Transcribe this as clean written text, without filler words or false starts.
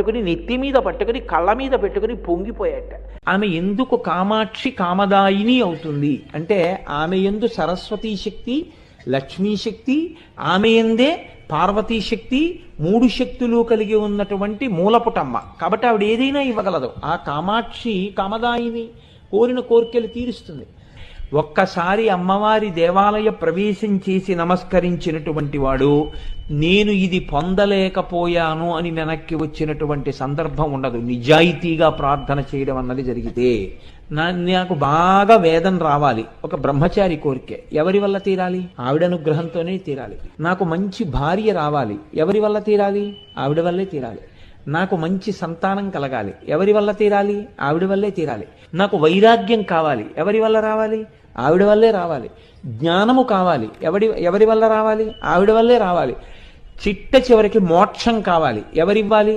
పట్టుకుని నెత్తి మీద పట్టుకుని కళ్ళ మీద పెట్టుకుని పొంగిపోయాట. ఆమె ఎందుకు కామాక్షి కామదాయిని అవుతుంది అంటే ఆమె యందు సరస్వతీ శక్తి, లక్ష్మీ శక్తి, ఆమె యందే పార్వతీ శక్తి, మూడు శక్తులు కలిగి ఉన్నటువంటి మూలపుటమ్మ. కాబట్టి ఆవిడ ఏదైనా ఇవ్వగలదు. ఆ కామాక్షి కామదాయిని, కోరిన కోరికలు తీరుస్తుంది. ఒక్కసారి అమ్మవారి దేవాలయ ప్రవేశం చేసి నమస్కరించినటువంటి వాడు నేను ఇది పొందలేకపోయాను అని వెనక్కి వచ్చినటువంటి సందర్భం ఉండదు. నిజాయితీగా ప్రార్థన చేయడం అన్నది జరిగితే నాకు బాగా వేదన రావాలి, ఒక బ్రహ్మచారి కోరికే, ఎవరి వల్ల తీరాలి? ఆవిడ అనుగ్రహంతోనే తీరాలి. నాకు మంచి భార్య రావాలి, ఎవరి వల్ల తీరాలి? ఆవిడ వల్లే తీరాలి. నాకు మంచి సంతానం కలగాలి, ఎవరి వల్ల తీరాలి? ఆవిడ వల్లే తీరాలి. నాకు వైరాగ్యం కావాలి, ఎవరి వల్ల రావాలి? ఆవిడ వల్లే రావాలి. జ్ఞానము కావాలి, ఎవరి వల్ల రావాలి? ఆవిడ వల్లే రావాలి. చిట్ట చివరికి మోక్షం కావాలి, ఎవరివ్వాలి?